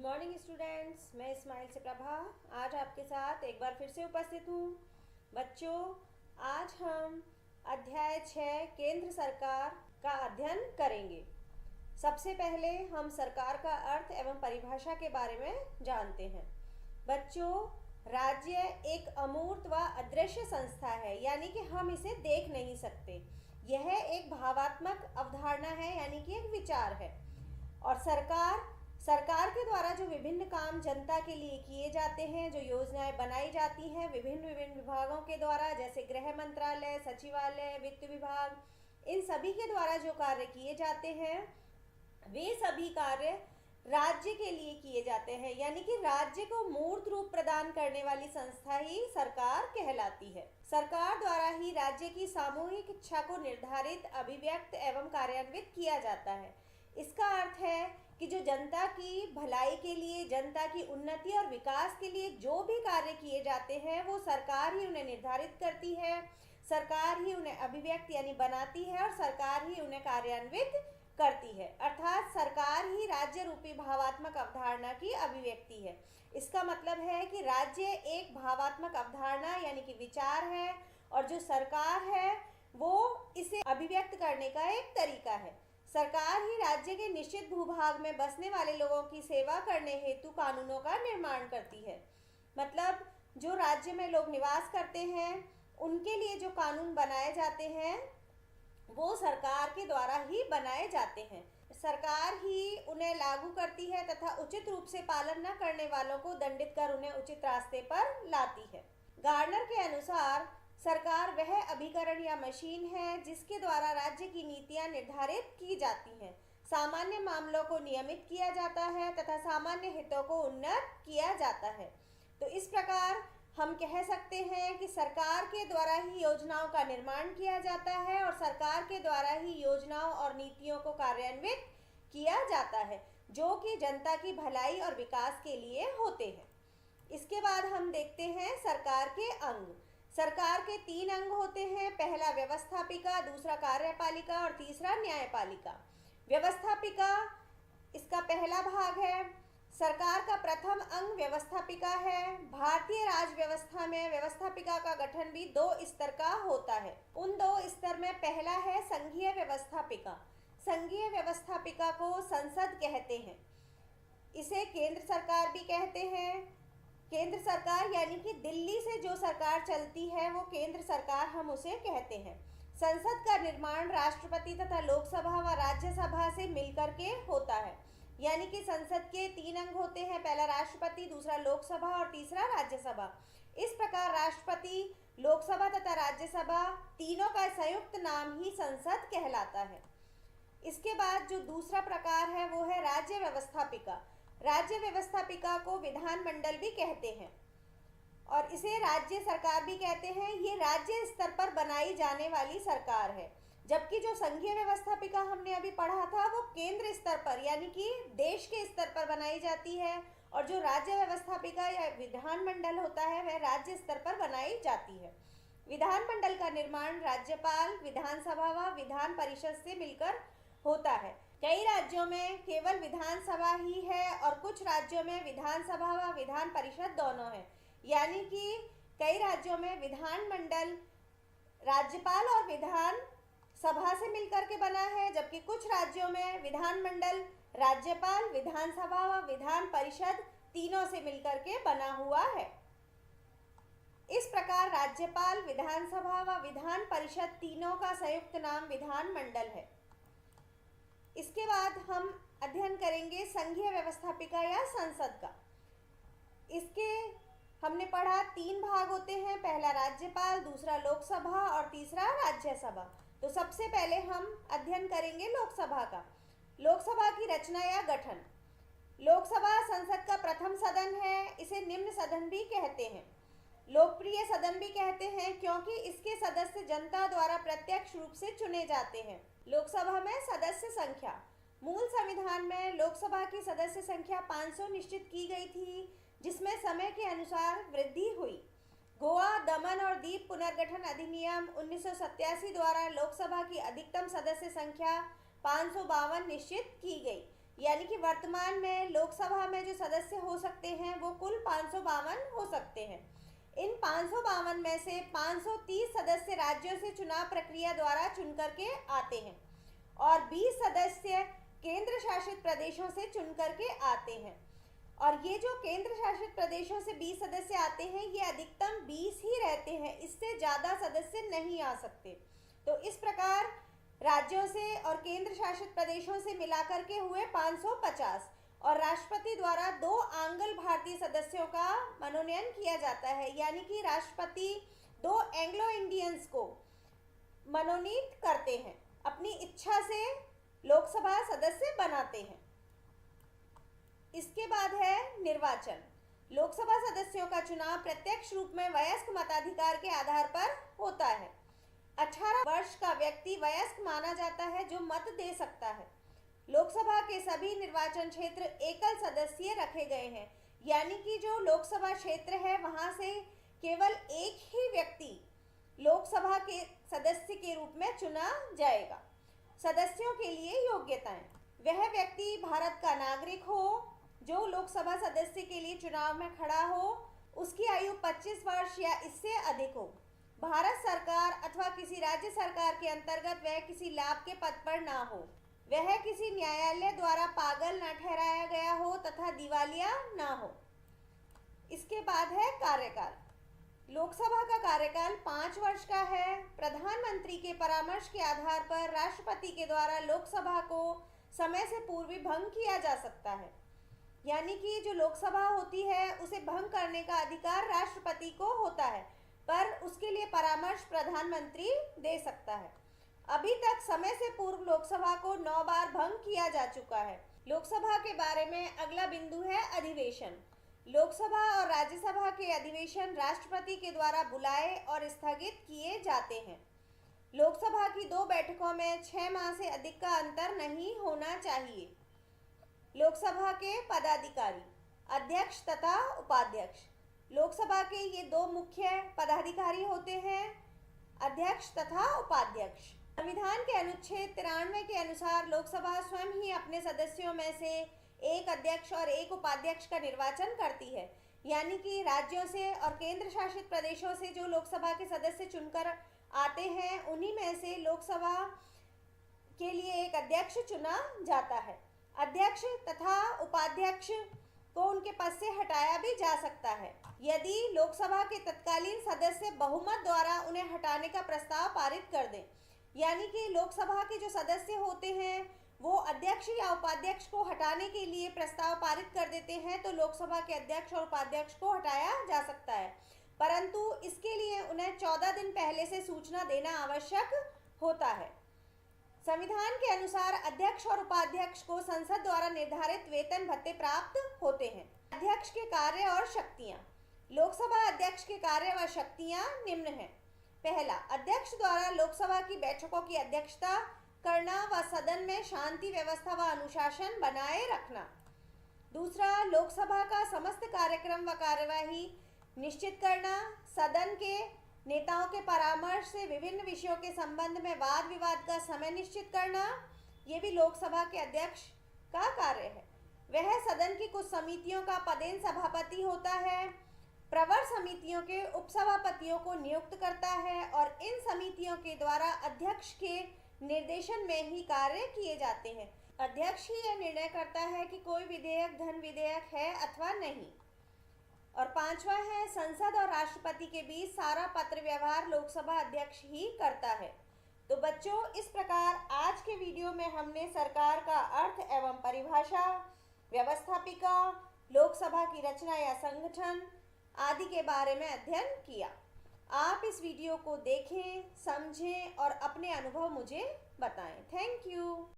Morning students, मैं इस्माइल से प्रभा आज आपके साथ एक बार फिर से उपस्थित हूँ। बच्चों, आज हम अध्याय 6 केंद्र सरकार का अध्ययन करेंगे। सबसे पहले हम सरकार का अर्थ एवं परिभाषा के बारे में जानते हैं। बच्चों, राज्य एक अमूर्त व अदृश्य संस्था है, यानी कि हम इसे देख नहीं सकते। यह एक भावात्मक अवधारणा है, यानी कि एक विचार है। और सरकार के द्वारा जो विभिन्न काम जनता के लिए किए जाते हैं, जो योजनाएं बनाई जाती हैं विभिन्न विभिन्न विभागों के द्वारा, जैसे गृह मंत्रालय, सचिवालय, वित्त विभाग, इन सभी के द्वारा जो कार्य किए जाते हैं वे सभी कार्य राज्य के लिए किए जाते हैं, यानी कि राज्य को मूर्त रूप प्रदान करने वाली संस्था ही सरकार कहलाती है। सरकार द्वारा ही राज्य की सामूहिक इच्छा को निर्धारित, अभिव्यक्त एवं कार्यान्वित किया जाता है। इसका अर्थ है कि जो जनता की भलाई के लिए, जनता की उन्नति और विकास के लिए जो भी कार्य किए जाते हैं वो सरकार ही उन्हें निर्धारित करती है, सरकार ही उन्हें अभिव्यक्त यानी बनाती है और सरकार ही उन्हें कार्यान्वित करती है। अर्थात सरकार ही राज्य रूपी भावात्मक अवधारणा की अभिव्यक्ति है। इसका मतलब है कि राज्य एक भावात्मक अवधारणा यानी कि विचार है और जो सरकार है वो इसे अभिव्यक्त करने का एक तरीका है। सरकार ही राज्य के निश्चित भूभाग में बसने वाले लोगों की सेवा करने हेतु कानूनों का निर्माण करती है। मतलब जो राज्य में लोग निवास करते हैं उनके लिए जो कानून बनाए जाते हैं वो सरकार के द्वारा ही बनाए जाते हैं। सरकार ही उन्हें लागू करती है तथा उचित रूप से पालन न करने वालों को दंडित कर उन्हें उचित रास्ते पर लाती है। गार्नर के अनुसार सरकार वह अभिकरण या मशीन है जिसके द्वारा राज्य की नीतियां निर्धारित की जाती हैं, सामान्य मामलों को नियमित किया जाता है तथा सामान्य हितों को उन्नत किया जाता है। तो इस प्रकार हम कह सकते हैं कि सरकार के द्वारा ही योजनाओं का निर्माण किया जाता है और सरकार के द्वारा ही योजनाओं और नीतियों को कार्यान्वित किया जाता है, जो कि जनता की भलाई और विकास के लिए होते हैं। इसके बाद हम देखते हैं सरकार के अंग। सरकार के 3 अंग होते हैं, पहला व्यवस्थापिका, दूसरा कार्यपालिका और तीसरा न्यायपालिका। व्यवस्थापिका इसका पहला भाग है। सरकार का प्रथम अंग व्यवस्थापिका है। भारतीय राज व्यवस्था में व्यवस्थापिका का गठन भी 2 स्तर का होता है। उन 2 स्तर में पहला है संघीय व्यवस्थापिका। संघीय व्यवस्थापिका को संसद कहते हैं। इसे केंद्र सरकार भी कहते हैं। केंद्र सरकार यानी कि दिल्ली से जो सरकार चलती है वो केंद्र सरकार हम उसे कहते हैं। संसद का निर्माण राष्ट्रपति तथा लोकसभा व राज्यसभा से मिलकर के होता है, यानी कि संसद के 3 अंग होते हैं, पहला राष्ट्रपति, दूसरा लोकसभा और तीसरा राज्यसभा। इस प्रकार राष्ट्रपति, लोकसभा तथा राज्यसभा तीनों का संयुक्त नाम ही संसद कहलाता है। इसके बाद जो दूसरा प्रकार है वो है राज्य व्यवस्थापिका। राज्य व्यवस्थापिका को विधानमंडल भी कहते हैं और इसे राज्य सरकार भी कहते हैं। ये राज्य स्तर पर बनाई जाने वाली सरकार है, जबकि जो संघीय व्यवस्थापिका हमने अभी पढ़ा था वो केंद्र स्तर पर यानी कि देश के स्तर पर बनाई जाती है और जो राज्य व्यवस्थापिका या विधानमंडल होता है वह राज्य स्तर पर बनाई जाती है। विधानमंडल का निर्माण राज्यपाल, विधानसभा व विधान परिषद से मिलकर होता है। कई राज्यों में केवल विधानसभा ही है और कुछ राज्यों में विधानसभा व विधान परिषद दोनों है, यानी कि कई राज्यों में विधानमंडल राज्यपाल और विधान सभा से मिलकर के बना है, जबकि कुछ राज्यों में विधानमंडल राज्यपाल, विधानसभा व विधान परिषद तीनों से मिलकर के बना हुआ है। इस प्रकार राज्यपाल, विधानसभा व विधान परिषद तीनों का संयुक्त नाम विधानमंडल है। इसके बाद हम अध्ययन करेंगे संघीय व्यवस्थापिका या संसद का। इसके हमने पढ़ा 3 भाग होते हैं, पहला राज्यपाल, दूसरा लोकसभा और तीसरा राज्यसभा। तो सबसे पहले हम अध्ययन करेंगे लोकसभा का। लोकसभा की रचना या गठन। लोकसभा संसद का प्रथम सदन है। इसे निम्न सदन भी कहते हैं, लोकप्रिय सदन भी कहते हैं, क्योंकि इसके सदस्य जनता द्वारा प्रत्यक्ष रूप से चुने जाते हैं। लोकसभा में सदस्य संख्या। मूल संविधान में लोकसभा की सदस्य संख्या 500 निश्चित की गई थी, जिसमें समय के अनुसार वृद्धि हुई। गोवा, दमन और दीव पुनर्गठन अधिनियम 1987 द्वारा लोकसभा की अधिकतम सदस्य संख्या 552 निश्चित की गई। यानी कि वर्तमान में लोकसभा में जो सदस्य हो सकते हैं वो कुल 552 हो सकते हैं। इन 552 में से 530 सदस्य राज्यों से चुनाव प्रक्रिया द्वारा चुन करके आते हैं और 20 सदस्य केंद्र शासित प्रदेशों से चुन करके आते हैं। और ये जो केंद्र शासित प्रदेशों से 20 सदस्य आते हैं ये अधिकतम 20 ही रहते हैं, इससे ज़्यादा सदस्य नहीं आ सकते। तो इस प्रकार राज्यों से और केंद्र शासित प्रदेशों से मिलाकर के हुए 550 और राष्ट्रपति द्वारा 2 आंग्ल भारतीय सदस्यों का मनोनयन किया जाता है, यानी कि राष्ट्रपति 2 एंग्लो इंडियंस को मनोनीत करते हैं, अपनी इच्छा से लोकसभा सदस्य बनाते हैं। इसके बाद है निर्वाचन। लोकसभा सदस्यों का चुनाव प्रत्यक्ष रूप में वयस्क मताधिकार के आधार पर होता है। 18 वर्ष का व्यक्ति वयस्क माना जाता है जो मत दे सकता है। लोकसभा के सभी निर्वाचन क्षेत्र एकल सदस्यीय रखे गए हैं, यानी कि जो लोकसभा क्षेत्र है वहां से केवल एक ही व्यक्ति लोकसभा के सदस्य के रूप में चुना जाएगा। सदस्यों के लिए योग्यताएं: वह व्यक्ति भारत का नागरिक हो जो लोकसभा सदस्य के लिए चुनाव में खड़ा हो, उसकी आयु 25 वर्ष या इससे अधिक हो, भारत सरकार अथवा किसी राज्य सरकार के अंतर्गत वह किसी लाभ के पद पर ना हो, वह किसी न्यायालय द्वारा पागल न ठहराया गया हो तथा दिवालिया ना हो। इसके बाद है कार्यकाल। लोकसभा का कार्यकाल 5 वर्ष का है। प्रधानमंत्री के परामर्श के आधार पर राष्ट्रपति के द्वारा लोकसभा को समय से पूर्व भंग किया जा सकता है, यानी कि जो लोकसभा होती है उसे भंग करने का अधिकार राष्ट्रपति को होता है, पर उसके लिए परामर्श प्रधानमंत्री दे सकता है। अभी तक समय से पूर्व लोकसभा को 9 बार भंग किया जा चुका है। लोकसभा के बारे में अगला बिंदु है अधिवेशन। लोकसभा और राज्यसभा के अधिवेशन राष्ट्रपति के द्वारा बुलाए और स्थगित किए जाते हैं। लोकसभा की 2 बैठकों में 6 माह से अधिक का अंतर नहीं होना चाहिए। लोकसभा के पदाधिकारी: अध्यक्ष तथा उपाध्यक्ष। लोकसभा के ये 2 मुख्य पदाधिकारी होते हैं, अध्यक्ष तथा उपाध्यक्ष। संविधान के अनुच्छेद 93 के अनुसार लोकसभा स्वयं ही अपने सदस्यों में से एक अध्यक्ष और एक उपाध्यक्ष का निर्वाचन करती है, यानी कि राज्यों से और केंद्र शासित प्रदेशों से जो लोकसभा के सदस्य चुनकर आते हैं उन्हीं में से लोकसभा के लिए एक अध्यक्ष चुना जाता है। अध्यक्ष तथा उपाध्यक्ष को उनके पद से हटाया भी जा सकता है यदि लोकसभा के तत्कालीन सदस्य बहुमत द्वारा उन्हें हटाने का प्रस्ताव पारित कर दें, यानी कि लोकसभा के जो सदस्य होते हैं वो अध्यक्ष या उपाध्यक्ष को हटाने के लिए प्रस्ताव पारित कर देते हैं, तो लोकसभा के अध्यक्ष और उपाध्यक्ष को हटाया जा सकता है, परंतु इसके लिए उन्हें 14 दिन पहले से सूचना देना आवश्यक होता है। संविधान के अनुसार अध्यक्ष और उपाध्यक्ष को संसद द्वारा निर्धारित वेतन भत्ते प्राप्त होते हैं। अध्यक्ष के कार्य और शक्तियां। लोकसभा अध्यक्ष के कार्य व शक्तियां निम्न हैं। पहला, अध्यक्ष द्वारा लोकसभा की बैठकों की अध्यक्षता करना व सदन में शांति व्यवस्था व अनुशासन बनाए रखना। दूसरा, लोकसभा का समस्त कार्यक्रम व कार्यवाही निश्चित करना, सदन के नेताओं के परामर्श से विभिन्न विषयों के संबंध में वाद विवाद का समय निश्चित करना, ये भी लोकसभा के अध्यक्ष का कार्य है। वह सदन की कुछ समितियों का पदेन सभापति होता है, प्रवर समितियों के उपसभापतियों को नियुक्त करता है और इन समितियों के द्वारा अध्यक्ष के निर्देशन में ही कार्य किए जाते हैं। अध्यक्ष ही यह निर्णय करता है कि कोई विधेयक धन विधेयक है अथवा नहीं। और 5वां है, संसद और राष्ट्रपति के बीच सारा पत्र व्यवहार लोकसभा अध्यक्ष ही करता है। तो बच्चों, इस प्रकार आज के वीडियो में हमने सरकार का अर्थ एवं परिभाषा, व्यवस्थापिका, लोकसभा की रचना या संगठन आदि के बारे में अध्ययन किया। आप इस वीडियो को देखें, समझें और अपने अनुभव मुझे बताएं। Thank you.